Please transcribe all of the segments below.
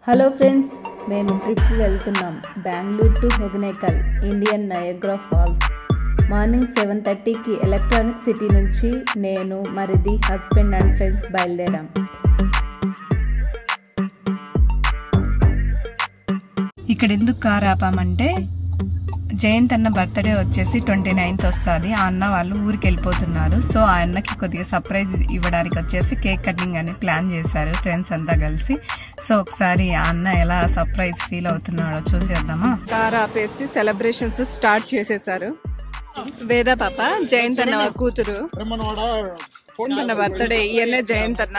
Hello friends, మేము ట్రిప్కి వెళ్తున్నాం. Bengaluru to Hogenakkal, Indian Niagara Falls. Morning 7:30కి ఎలక్ట్రానిక్ సిటీ నుంచి నేను, మరిది, హస్బెండ్ అండ్ ఫ్రెండ్స్ బయలుదేరాం. ఇక్కడ ఎందుకు కార్ ఆపామంటే జయంత్ అన్న బర్త్డే వచ్చేసి 29th వస్తుంది. ఆ అన్న వాళ్ళు ఊరికి వెళ్ళిపోతున్నారు. సో ఆ అన్నకి కొద్దిగా సర్ప్రైజ్ ఇవ్వడానికి వచ్చేసి కేక్ కటింగ్ అని ప్లాన్ చేశారు ఫ్రెండ్స్ అంతా కలిసి. సో ఒకసారి ఆ అన్న ఎలా సర్ప్రైజ్ ఫీల్ అవుతున్నాడో చూసేద్దామా. కార్ ఆపేసి సెలబ్రేషన్స్ స్టార్ట్ చేసేసారు. వేద పాప, జయంత్ అన్న కూతురు, మన బర్త్డే ఇయర్నే జయంత్ అన్న.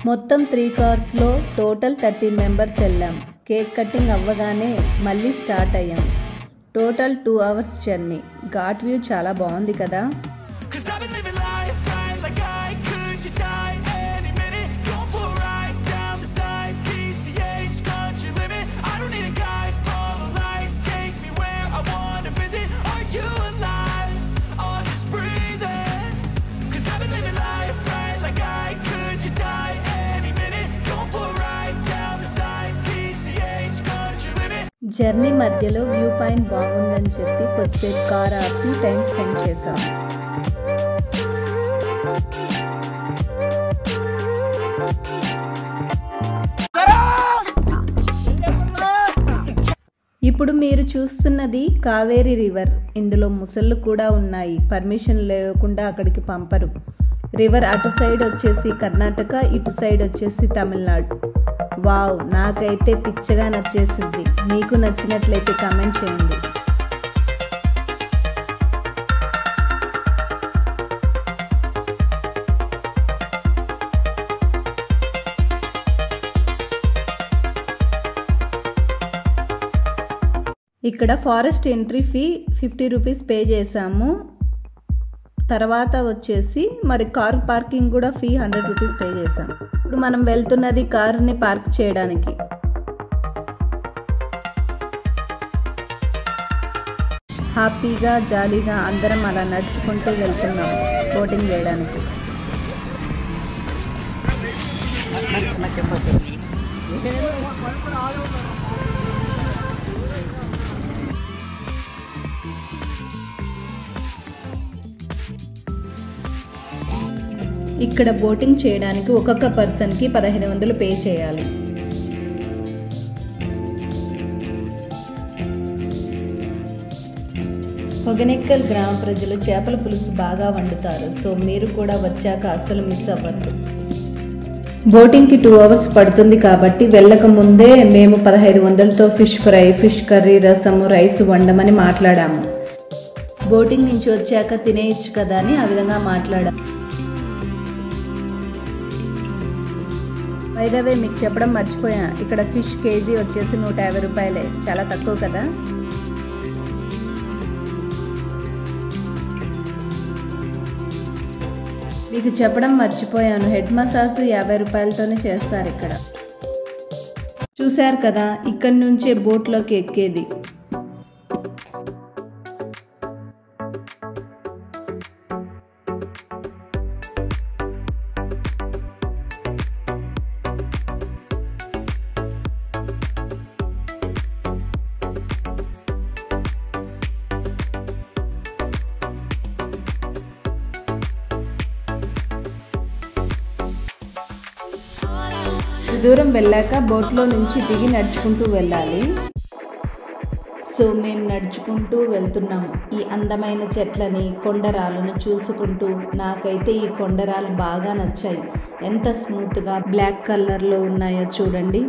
మొత్తం 3 కార్స్లో టోటల్ 13 మెంబర్స్ వెళ్ళాం. కేక్ కటింగ్ అవ్వగానే మళ్ళీ స్టార్ట్ అయ్యాం. Total 2 hours journey. Ghat view చాలా బాగుంది కదా. జర్నీ మధ్యలో వ్యూ పాయింట్ బాగుందని చెప్పి కొద్దిసేపు కార్ ఆపి టైం స్పెండ్ చేశాం. ఇప్పుడు మీరు చూస్తున్నది కావేరీ రివర్. ఇందులో ముసళ్ళు కూడా ఉన్నాయి. పర్మిషన్ లేకుండా అక్కడికి పంపరు. రివర్ అటు సైడ్ వచ్చేసి కర్ణాటక, ఇటు సైడ్ వచ్చేసి తమిళనాడు. వావ్, నాకైతే పిచ్చగా నచ్చేసింది. మీకు నచ్చినట్లయితే కామెంట్ చేయండి. ఇక్కడ forest entry fee 50 rupees pay చేసాము. తర్వాత వచ్చేసి మరి కార్ పార్కింగ్ కూడా ఫీ 100 రూపీస్ పే చేసాం. ఇప్పుడు మనం వెళ్తున్నది కార్ని పార్క్ చేయడానికి. హ్యాపీగా జాలీగా అందరం అలా నడుచుకుంటూ వెళ్తున్నాం బోటింగ్ చేయడానికి. ఇక్కడ బోటింగ్ చేయడానికి ఒక్కొక్క పర్సన్కి 1500 పే చేయాలి. హొగనేకల్ గ్రామ ప్రజలు చేపల పులుసు బాగా వండుతారు. సో మీరు కూడా వచ్చాక అస్సలు మిస్ అవ్వద్దు. బోటింగ్కి 2 hours పడుతుంది కాబట్టి వెళ్ళక ముందే మేము 1500తో ఫిష్ ఫ్రై, ఫిష్ కర్రీ, రసము, రైస్ వండమని మాట్లాడాము. బోటింగ్ నుంచి వచ్చాక తినేయచ్చు కదా అని ఆ విధంగా మాట్లాడాము. వైదవే మీకు చెప్పడం మర్చిపోయా, ఇక్కడ ఫిష్ కేజీ వచ్చేసి 150 రూపాయలే. చాలా తక్కువ కదా. మీకు చెప్పడం మర్చిపోయాను, హెడ్ మసాజ్ 50 రూపాయలతోనే చేస్తారు ఇక్కడ. చూశారు కదా, ఇక్కడి నుంచే బోట్లోకి ఎక్కేది. దూరం వెళ్ళాక బోట్లో నుంచి దిగి నడుచుకుంటూ వెళ్ళాలి. సో మేము నడుచుకుంటూ వెళ్తున్నాము ఈ అందమైన చెట్లని, కొండరాలను చూసుకుంటూ. నాకైతే ఈ కొండరాలు బాగా నచ్చాయి. ఎంత స్మూత్గా బ్లాక్ కలర్లో ఉన్నాయో చూడండి.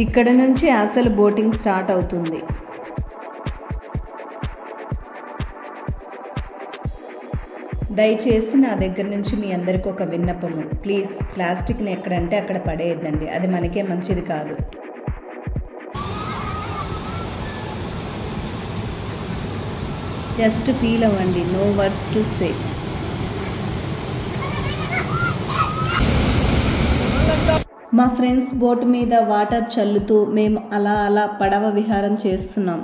ఇక్కడ నుంచి అసలు బోటింగ్ స్టార్ట్ అవుతుంది. దయచేసి నా దగ్గర నుంచి మీ అందరికీ ఒక విన్నపము, ప్లీజ్ ప్లాస్టిక్ని ఎక్కడంటే అక్కడ పడేయద్దండి, అది మనకే మంచిది కాదు. జస్ట్ ఫీల్ అవ్వండి, నో వర్డ్స్ టు సే. మా ఫ్రెండ్స్ బోట్ మీద వాటర్ చల్లుతూ మేము అలా పడవ విహారం చేస్తున్నాం.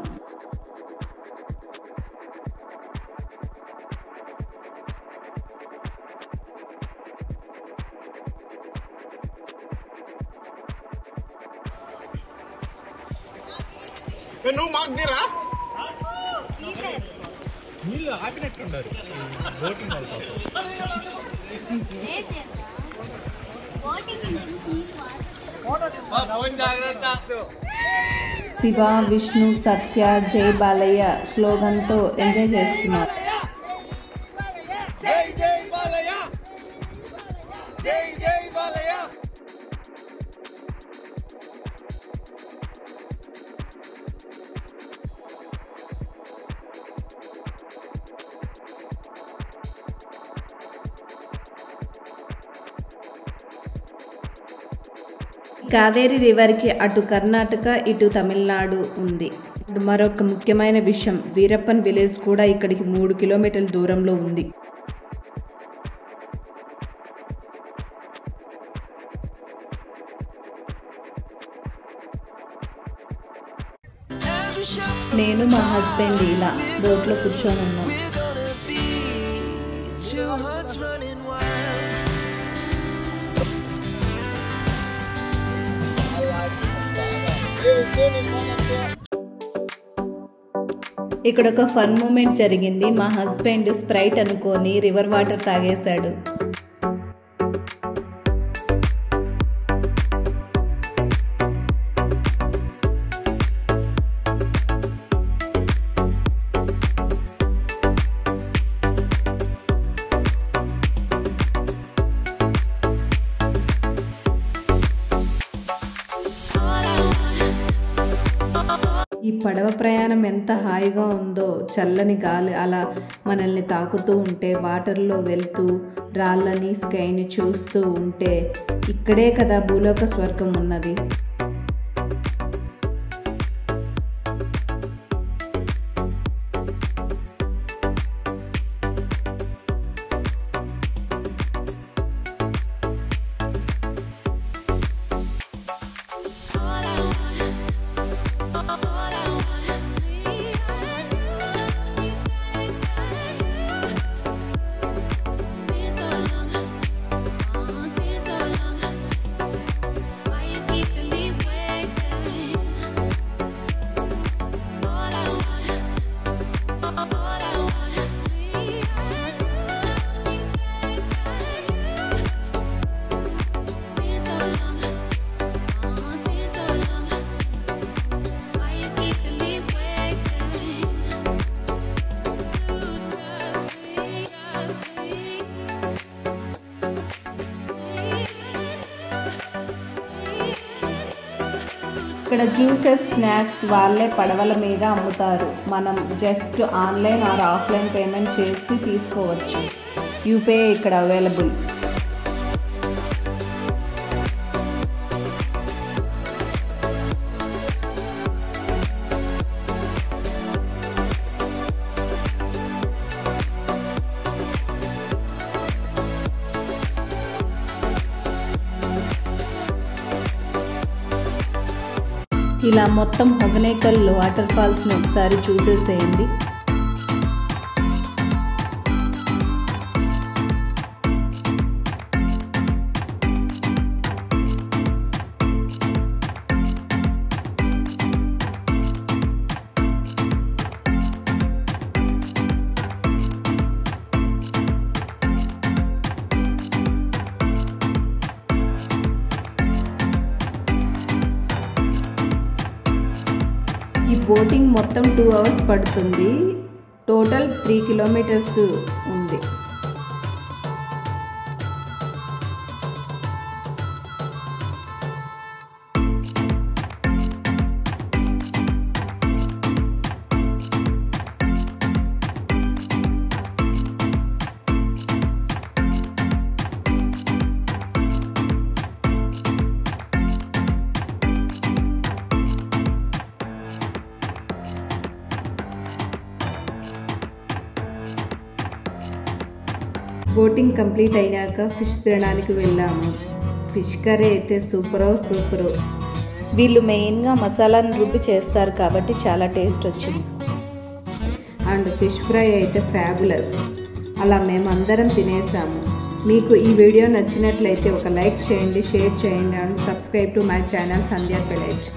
నీళ్ళు ఆపినట్టుండారు బోటింగ్ శివ, విష్ణు, సత్య, జై బాలయ్య స్లోగన్తో ఎంజాయ్ చేస్తున్నారు. కావేరీ రివర్కి అటు కర్ణాటక ఇటు తమిళనాడు ఉంది. మరొక ముఖ్యమైన విషయం, వీరప్పన్ విలేజ్ కూడా ఇక్కడికి 3 కిలోమీటర్ల దూరంలో ఉంది. నేను మా హస్బెండ్ ఇలా బోట్లో కూర్చొని ఉన్నాం. ఇక్కడ ఒక ఫన్ మూమెంట్ జరిగింది. మా హస్బెండ్ స్ప్రైట్ అనుకొని రివర్ వాటర్ తాగేశాడు. ఈ పడవ ప్రయాణం ఎంత హాయిగా ఉందో, చల్లని గాలి అలా మనల్ని తాకుతూ ఉంటే, వాటర్లో వెళ్తూ రాళ్ళని స్కైని చూస్తూ ఉంటే, ఇక్కడే కదా భూలోక స్వర్గం ఉన్నది. ఇక్కడ జ్యూసెస్, స్నాక్స్ వాళ్ళే పడవల మీద అమ్ముతారు. మనం just online or offline payment చేసి తీసుకోవచ్చు. యూపీఐ ఇక్కడ అవైలబుల్. ఇలా మొత్తం హొగనేకల్ వాటర్ ఫాల్స్ని ఒకసారి చూసేసేయండి. ఈ బోటింగ్ మొత్తం 2 అవర్స్ పడుతుంది. టోటల్ 3 కిలోమీటర్స్ ఉంది. బోటింగ్ కంప్లీట్ అయినాక ఫిష్ తినడానికి వెళ్ళాము. ఫిష్ కర్రీ అయితే సూపరు. వీళ్ళు మెయిన్గా మసాలాను రుబ్బి చేస్తారు కాబట్టి చాలా టేస్ట్ వచ్చింది. అండ్ ఫిష్ ఫ్రై అయితే ఫ్యాబులస్. అలా మేమందరం తినేసాము. మీకు ఈ వీడియో నచ్చినట్లయితే ఒక లైక్ చేయండి, షేర్ చేయండి and subscribe to my channel Sandhya pellet.